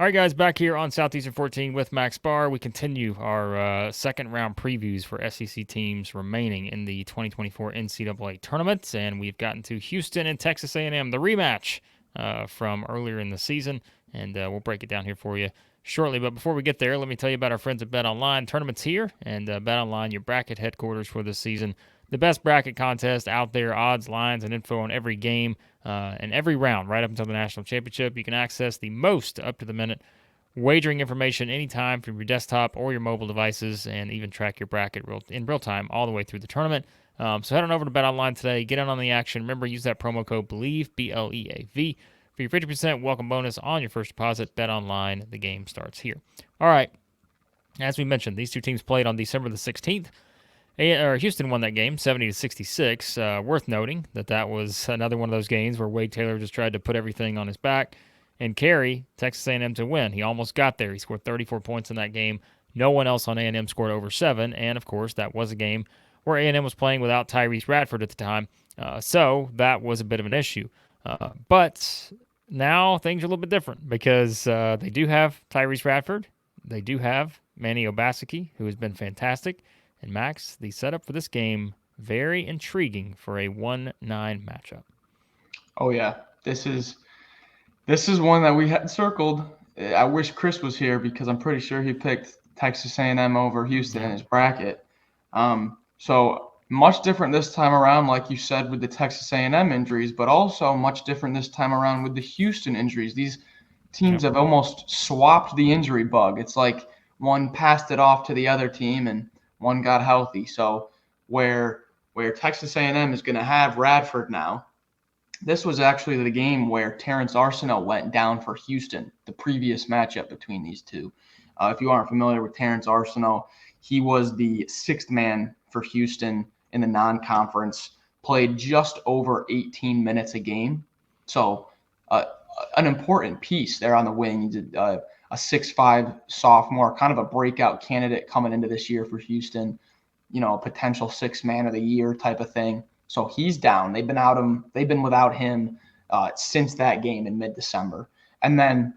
All right, guys, back here on Southeastern 14 with Max Barr. We continue our second round previews for SEC teams remaining in the 2024 NCAA tournament, and we've gotten to Houston and Texas A&M, the rematch from earlier in the season, and we'll break it down here for you shortly. But before we get there, let me tell you about our friends at BetOnline. Tournament's here, and BetOnline, your bracket headquarters for this season. The best bracket contest out there, odds, lines, and info on every game and every round right up until the national championship. You can access the most up-to-the-minute wagering information anytime from your desktop or your mobile devices, and even track your bracket in real time all the way through the tournament. So head on over to BetOnline today. Get in on the action. Remember, use that promo code BELIEVE, BLEAV, for your 50% welcome bonus on your first deposit. BetOnline, the game starts here. All right. As we mentioned, these two teams played on December the 16th. Houston won that game 70-66. Worth noting that was another one of those games where Wade Taylor just tried to put everything on his back and carry Texas A&M to win. He almost got there. He scored 34 points in that game. No one else on A&M scored over 7, and of course that was a game where A&M was playing without Tyrese Radford at the time, so that was a bit of an issue. But now things are a little bit different because they do have Tyrese Radford. They do have Manny Obaseki, who has been fantastic. And Max, the setup for this game, very intriguing for a 1-9 matchup. Oh yeah, this is one that we had circled. I wish Chris was here because I'm pretty sure he picked Texas A&M over Houston in his bracket. So much different this time around, like you said, with the Texas A&M injuries, but also much different this time around with the Houston injuries. These teams have almost swapped the injury bug. It's like one passed it off to the other team and one got healthy. So where Texas A&M is going to have Radford now, this was actually the game where Terrence Arsenault went down for Houston, the previous matchup between these two. If you aren't familiar with Terrence Arsenault, he was the sixth man for Houston in the non-conference, played just over 18 minutes a game. So an important piece there on the wing. He did a 6'5" sophomore, kind of a breakout candidate coming into this year for Houston, a potential sixth man of the year type of thing. So he's down. They've been without him since that game in mid-December. And then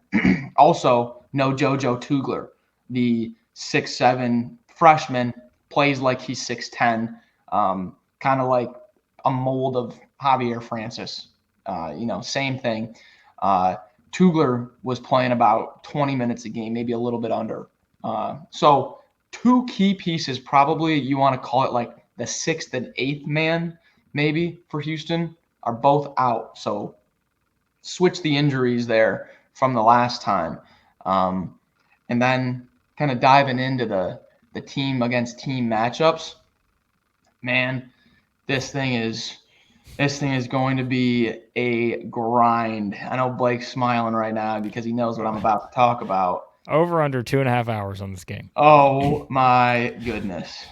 also no JoJo Tugler, the 6'7" freshman, plays like he's 6'10", kind of like a mold of Javier Francis. Same thing. Tugler was playing about 20 minutes a game, maybe a little bit under. So two key pieces, probably you want to call it like the sixth and eighth man maybe for Houston, are both out. So switch the injuries there from the last time. And then kind of diving into the team against team matchups. Man, this thing is going to be a grind. I know Blake's smiling right now because he knows what I'm about to talk about. Over under 2.5 hours on this game. Oh my goodness.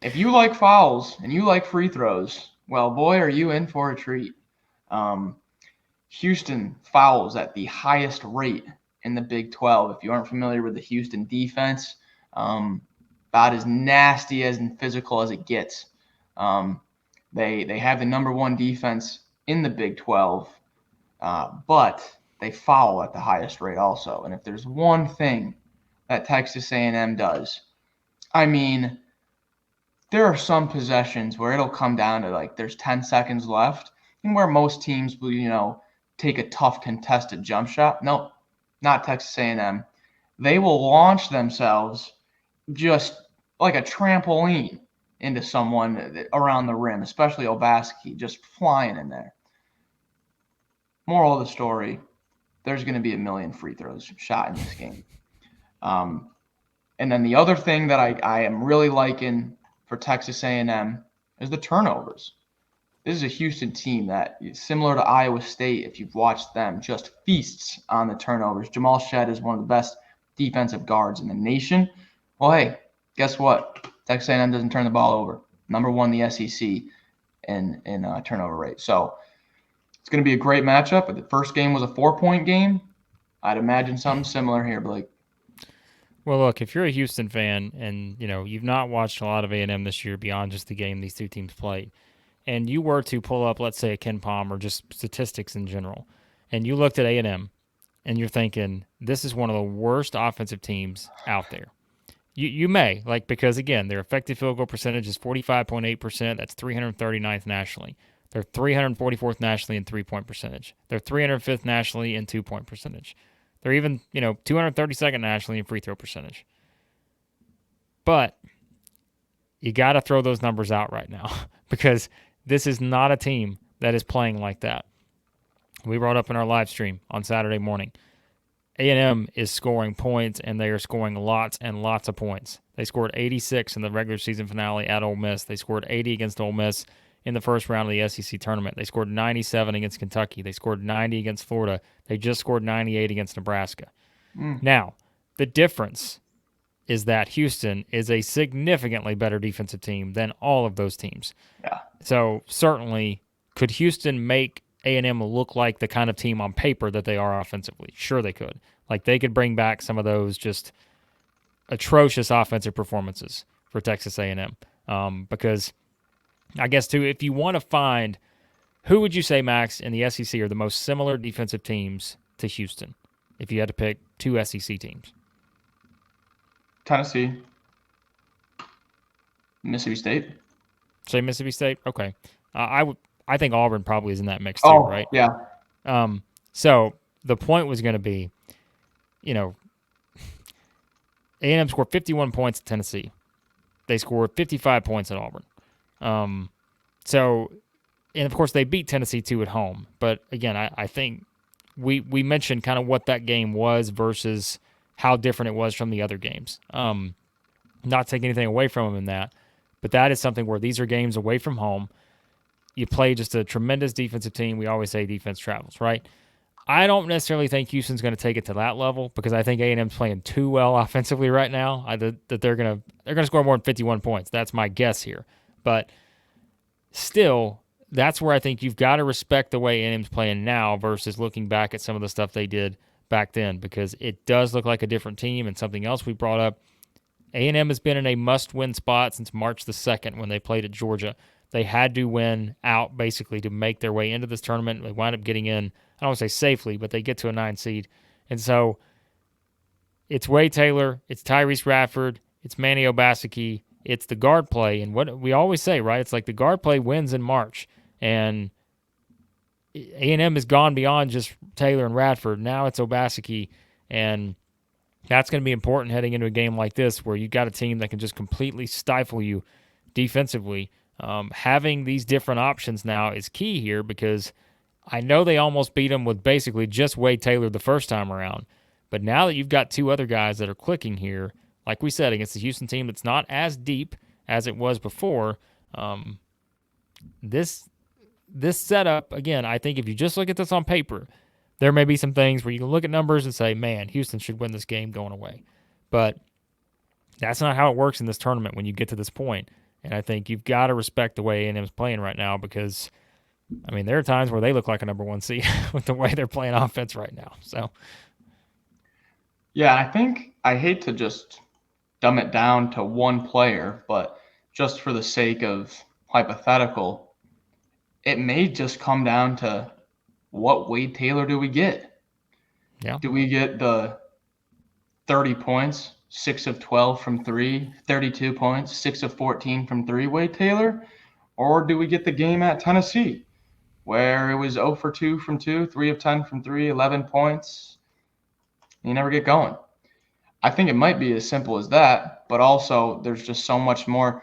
If you like fouls and you like free throws, well, boy, are you in for a treat. Houston fouls at the highest rate in the Big 12. If you aren't familiar with the Houston defense, about as nasty and physical as it gets. They have the number one defense in the Big 12, but they foul at the highest rate also. And if there's one thing that Texas A&M does, I mean, there are some possessions where it'll come down to like there's 10 seconds left, and where most teams will, take a tough contested jump shot. Nope, not Texas A&M. They will launch themselves just like a trampoline into someone around the rim, especially Obaseki, just flying in there. Moral of the story, there's going to be a million free throws shot in this game. And then the other thing that I am really liking for Texas A&M is the turnovers. This is a Houston team that, similar to Iowa State, if you've watched them, just feasts on the turnovers. Jamal Shedd is one of the best defensive guards in the nation. Well, hey, guess what? Texas A&M doesn't turn the ball over. Number one in the SEC in turnover rate. So it's going to be a great matchup. The first game was a 4-point game. I'd imagine something similar here, Blake. Well, look, if you're a Houston fan and, you've not watched a lot of A&M this year beyond just the game these two teams played, and you were to pull up, let's say, a Ken Palm or just statistics in general, and you looked at A&M and you're thinking, this is one of the worst offensive teams out there. You may, because again, their effective field goal percentage is 45.8%. That's 339th nationally. They're 344th nationally in 3-point percentage. They're 305th nationally in 2-point percentage. They're even, 232nd nationally in free throw percentage. But you got to throw those numbers out right now because this is not a team that is playing like that. We brought up in our live stream on Saturday morning, A&M is scoring points, and they are scoring lots and lots of points. They scored 86 in the regular season finale at Ole Miss. They scored 80 against Ole Miss in the first round of the SEC tournament. They scored 97 against Kentucky. They scored 90 against Florida. They just scored 98 against Nebraska. Now, the difference is that Houston is a significantly better defensive team than all of those teams. Yeah. So certainly, could Houston make A&M look like the kind of team on paper that they are offensively? Sure they could. They could bring back some of those just atrocious offensive performances for Texas A&M. Because I guess, too, if you want to find, who would you say, Max, in the SEC are the most similar defensive teams to Houston if you had to pick two SEC teams? Tennessee. Mississippi State. Say Mississippi State? Okay. I think Auburn probably is in that mix too, right? Yeah. So the point was going to be, A&M scored 51 points at Tennessee. They scored 55 points at Auburn. And of course they beat Tennessee too at home. But again, I think we mentioned kind of what that game was versus how different it was from the other games. Not taking anything away from them in that, but that is something where these are games away from home. You play just a tremendous defensive team. We always say defense travels, right? I don't necessarily think Houston's going to take it to that level because I think A&M's playing too well offensively right now. That they're going to score more than 51 points. That's my guess here. But still, that's where I think you've got to respect the way A&M's playing now versus looking back at some of the stuff they did back then, because it does look like a different team. And something else we brought up, A&M has been in a must-win spot since March the 2nd when they played at Georgia. They had to win out basically to make their way into this tournament. They wind up getting in, I don't want to say safely, but they get to a 9 seed. And so it's Wade Taylor, it's Tyrese Radford, it's Manny Obaseki, it's the guard play. And what we always say, right, it's like the guard play wins in March. And A&M has gone beyond just Taylor and Radford. Now it's Obaseki, and that's going to be important heading into a game like this where you've got a team that can just completely stifle you defensively. Having these different options now is key here because I know they almost beat them with basically just Wade Taylor the first time around. But now that you've got two other guys that are clicking here, like we said, against the Houston team that's not as deep as it was before, this setup, again, I think if you just look at this on paper, there may be some things where you can look at numbers and say, man, Houston should win this game going away. But that's not how it works in this tournament when you get to this point. And I think you've got to respect the way A&M's playing right now because, I mean, there are times where they look like a number 1 seed with the way they're playing offense right now. So, yeah, I think I hate to just dumb it down to one player, but just for the sake of hypothetical, it may just come down to what Wade Taylor do we get? Yeah. Do we get the 30 points, 6 of 12 from 3, 32 points, 6 of 14 from 3 Wade Taylor? Or do we get the game at Tennessee where it was 0 for 2 from 2, 3 of 10 from 3, 11 points? You never get going. I think it might be as simple as that, but also there's just so much more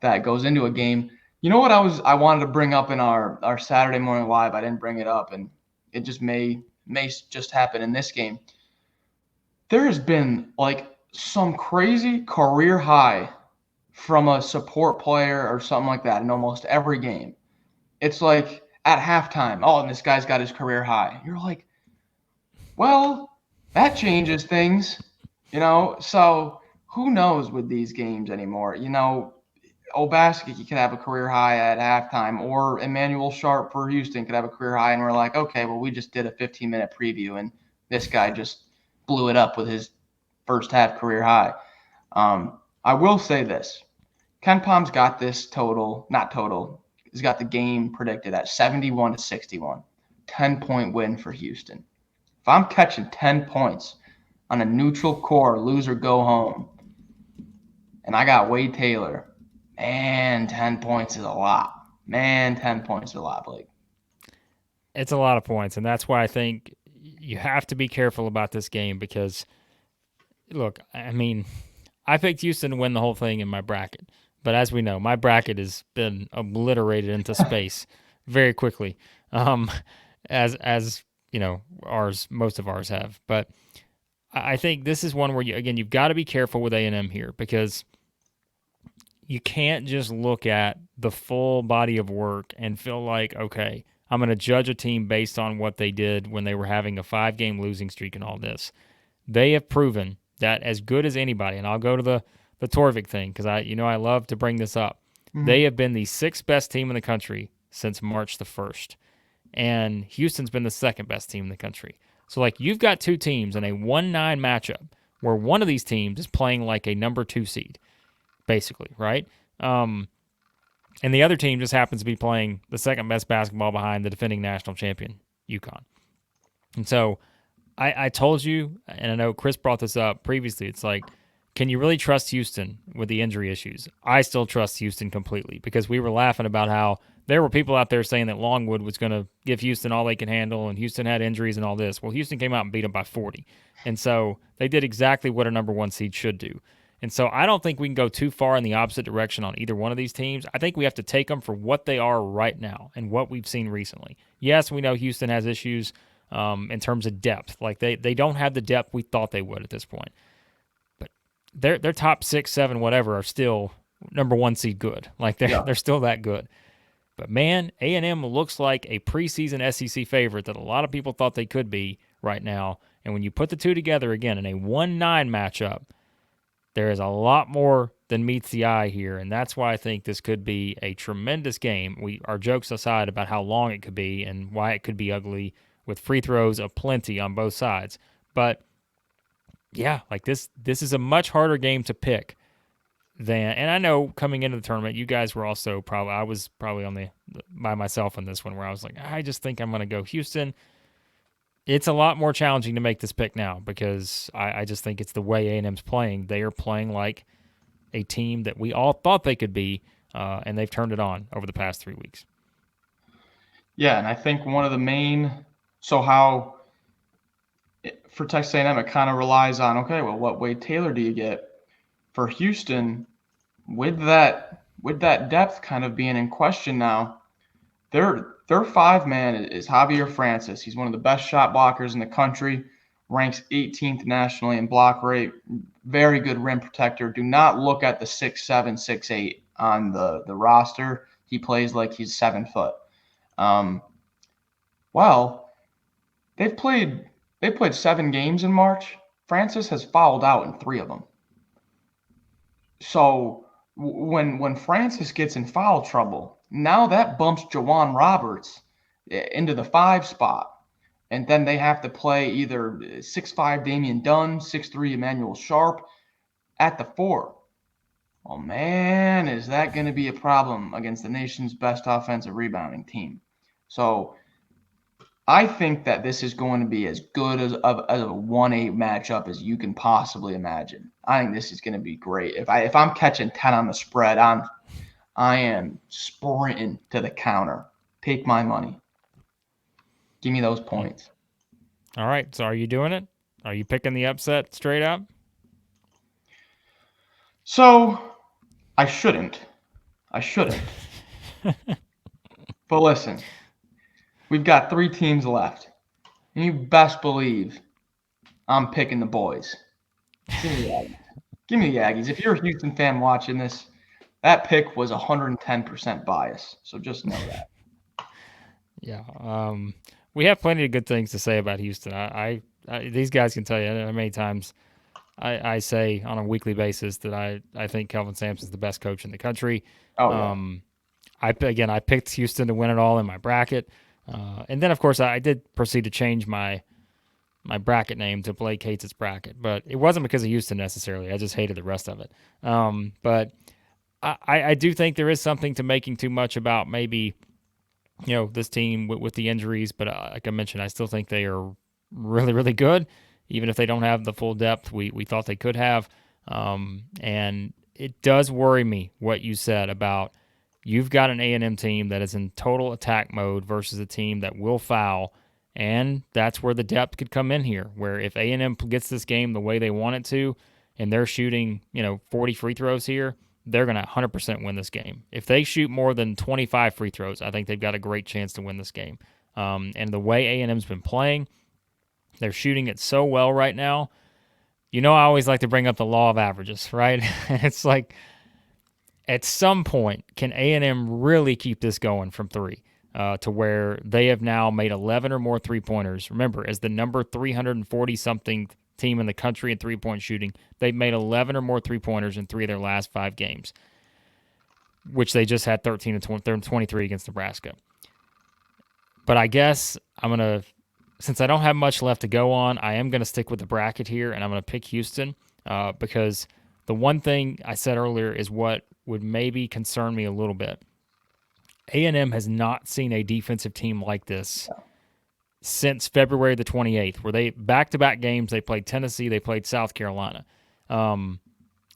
that goes into a game. You know what I wanted to bring up in our Saturday morning live? I didn't bring it up, and it just may just happen in this game. There has been like some crazy career high from a support player or something like that in almost every game. It's like at halftime, oh, and this guy's got his career high. You're like, well, that changes things, So who knows with these games anymore? Obaseki could have a career high at halftime, or Emmanuel Sharp for Houston could have a career high, and we're like, okay, well, we just did a 15-minute preview, and this guy just blew it up with his first half career high. I will say this. Ken Palm's got this he's got the game predicted at 71-61, 10-point win for Houston. If I'm catching 10 points on a neutral core, lose or go home, and I got Wade Taylor, man, 10 points is a lot. Man, 10 points is a lot, Blake. It's a lot of points, and that's why I think you have to be careful about this game because, look, I mean, I picked Houston to win the whole thing in my bracket. But as we know, my bracket has been obliterated into space very quickly, as you know, most of ours have. But I think this is one where you've got to be careful with A&M here because you can't just look at the full body of work and feel like, okay, I'm going to judge a team based on what they did when they were having a 5-game losing streak and all this. They have proven that as good as anybody, and I'll go to the Torvik thing because I love to bring this up. Mm-hmm. They have been the 6th best team in the country since March the 1st, and Houston's been the 2nd best team in the country. So like you've got two teams in a 1-9 matchup where one of these teams is playing like a number 2 seed, basically, right? And the other team just happens to be playing the 2nd best basketball behind the defending national champion, UConn. And so I told you, and I know Chris brought this up previously, it's like, can you really trust Houston with the injury issues? I still trust Houston completely because we were laughing about how there were people out there saying that Longwood was going to give Houston all they can handle and Houston had injuries and all this. Well, Houston came out and beat them by 40. And so they did exactly what a number 1 seed should do. And so I don't think we can go too far in the opposite direction on either one of these teams. I think we have to take them for what they are right now and what we've seen recently. Yes, we know Houston has issues in terms of depth. Like they don't have the depth we thought they would at this point. But their top 6, 7, whatever are still number 1 seed good. Like they're still that good. But man, A&M looks like a preseason SEC favorite that a lot of people thought they could be right now. And when you put the two together again in a 1-9 matchup, there is a lot more than meets the eye here, and that's why I think this could be a tremendous game. Our jokes aside about how long it could be and why it could be ugly with free throws aplenty on both sides. But yeah, like this is a much harder game to pick than, and I know coming into the tournament, you guys were also I was probably by myself on this one where I was like, I just think I'm going to go Houston. It's a lot more challenging to make this pick now because I just think it's the way A&M's playing. They are playing like a team that we all thought they could be, and they've turned it on over the past 3 weeks. Yeah, and I think one of the main – so how for Texas A&M it kind of relies on, okay, well, what Wade Taylor do you get? For Houston, with that depth kind of being in question now, their 5-man is Javier Francis. He's one of the best shot blockers in the country, ranks 18th nationally in block rate, very good rim protector. Do not look at the 6'7", 6'8" on the roster. He plays like he's 7 foot. Well, they played 7 games in March. Francis has fouled out in 3 of them. So when Francis gets in foul trouble, now that bumps Jawan Roberts into the 5 spot. And then they have to play either 6'5" Damian Dunn, 6'3" Emmanuel Sharp at the 4. Oh, man, is that going to be a problem against the nation's best offensive rebounding team? So I think that this is going to be as good as a 1-8 matchup as you can possibly imagine. I think this is going to be great. If I'm catching 10 on the spread, I am sprinting to the counter. Take my money. Give me those points. All right. So are you doing it? Are you picking the upset straight up? So I shouldn't. But listen, we've got 3 teams left. And you best believe I'm picking the boys. Give me the Aggies. Give me the Aggies. If you're a Houston fan watching this, that pick was 110% bias. So just know that. Yeah. We have plenty of good things to say about Houston. I these guys can tell you how many times I say on a weekly basis that I think Kelvin Sampson's the best coach in the country. Oh, yeah. I picked Houston to win it all in my bracket. And then, of course, I did proceed to change my bracket name to Blake Hates Its Bracket. But it wasn't because of Houston necessarily. I just hated the rest of it. But I do think there is something to making too much about maybe, this team with the injuries. But like I mentioned, I still think they are really, really good, even if they don't have the full depth we thought they could have. And it does worry me what you said about you've got an A&M team that is in total attack mode versus a team that will foul, and that's where the depth could come in here, where if A&M gets this game the way they want it to, and they're shooting 40 free throws here, they're going to 100% win this game. If they shoot more than 25 free throws, I think they've got a great chance to win this game. And the way A&M's been playing, they're shooting it so well right now. I always like to bring up the law of averages, right? It's like, at some point, can A&M really keep this going from three to where they have now made 11 or more three-pointers? Remember, as the number 340-something team in the country in three-point shooting, they've made 11 or more three-pointers in 3 of their last 5 games, which they just had 13 and 23 against Nebraska. But I guess since I don't have much left to go on, I am going to stick with the bracket here, and I'm going to pick Houston because the one thing I said earlier is what would maybe concern me a little bit. A&M has not seen a defensive team like this since February the 28th, where they back-to-back games, they played Tennessee, they played South Carolina.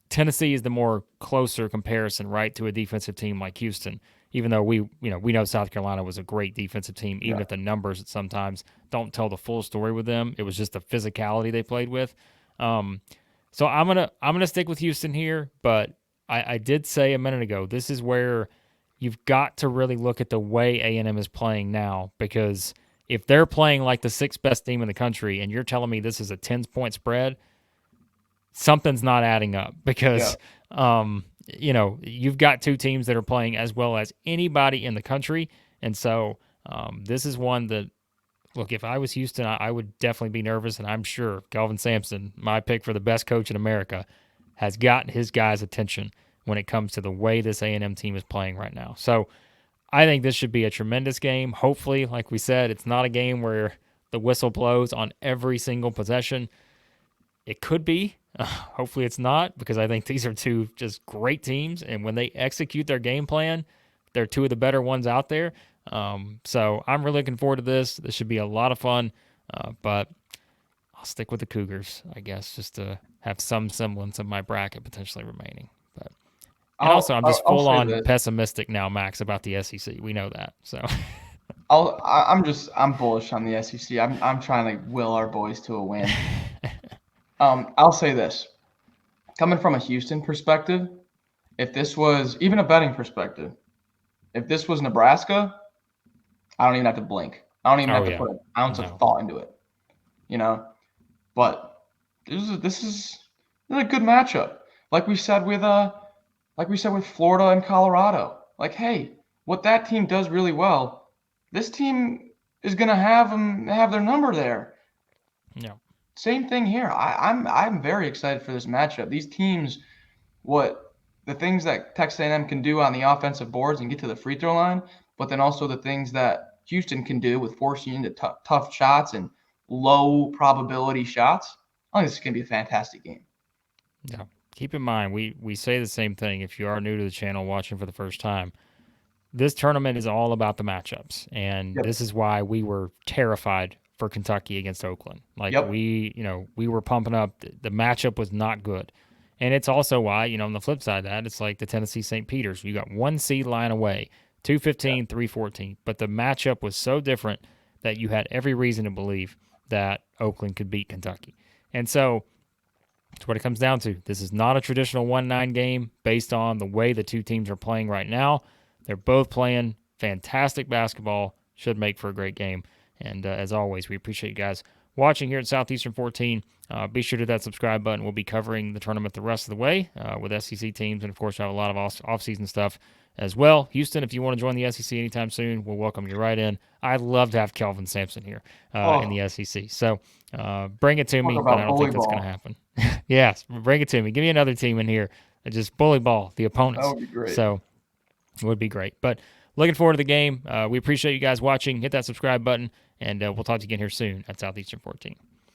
Tennessee is the more closer comparison, right, to a defensive team like Houston, even though we know South Carolina was a great defensive team, even if the numbers sometimes don't tell the full story with them. It was just the physicality they played with. So I'm gonna stick with Houston here, but I did say a minute ago, this is where you've got to really look at the way A&M is playing now, because if they're playing like the 6th best team in the country and you're telling me this is a 10-point spread, something's not adding up, because you've got 2 teams that are playing as well as anybody in the country. And so this is one that, look, if I was Houston, I would definitely be nervous, and I'm sure Kelvin Sampson, my pick for the best coach in America, has gotten his guys' attention when it comes to the way this A&M team is playing right now. So I think this should be a tremendous game. Hopefully, like we said, it's not a game where the whistle blows on every single possession. It could be. Hopefully it's not, because I think these are 2 just great teams, and when they execute their game plan, they're 2 of the better ones out there. So I'm really looking forward to this. This should be a lot of fun, but I'll stick with the Cougars, I guess, just to have some semblance of my bracket potentially remaining. But I'm just full on pessimistic now, Max, about the SEC. We know that. So I'm bullish on the SEC. I'm trying to will our boys to a win. I'll say this. Coming from a Houston perspective, if this was even a betting perspective, if this was Nebraska, I don't even have to blink. I don't even have to put an ounce of thought into it. But this is a good matchup. Like we said with Florida and Colorado. Like, hey, what that team does really well, this team is gonna have their number there. Yeah. Same thing here. I'm very excited for this matchup. These teams, the things that Texas A&M can do on the offensive boards and get to the free throw line, but then also the things that Houston can do with forcing you into tough shots and low probability shots. I think this is going to be a fantastic game. Yeah. Keep in mind, we say the same thing if you are new to the channel watching for the first time. This tournament is all about the matchups, and this is why we were terrified for Kentucky against Oakland. We were pumping up. The matchup was not good. And it's also why, on the flip side of that, it's like the Tennessee St. Peter's. You got 1 seed line away, 215, 314. But the matchup was so different that you had every reason to believe that Oakland could beat Kentucky. And so it's what it comes down to. This is not a traditional 1-9 game based on the way the 2 teams are playing right now. They're both playing fantastic basketball. Should make for a great game. And as always, we appreciate you guys watching here at Southeastern 14. Be sure to hit that subscribe button. We'll be covering the tournament the rest of the way with SEC teams. And, of course, we have a lot of off-season stuff as well. Houston, if you want to join the SEC anytime soon, we'll welcome you right in. I'd love to have Kelvin Sampson here in the SEC. So bring it to me, but I don't think that's going to happen. Yes, bring it to me. Give me another team in here and just bully ball the opponents. That would be great. So it would be great. But looking forward to the game. We appreciate you guys watching. Hit that subscribe button, and we'll talk to you again here soon at Southeastern 14.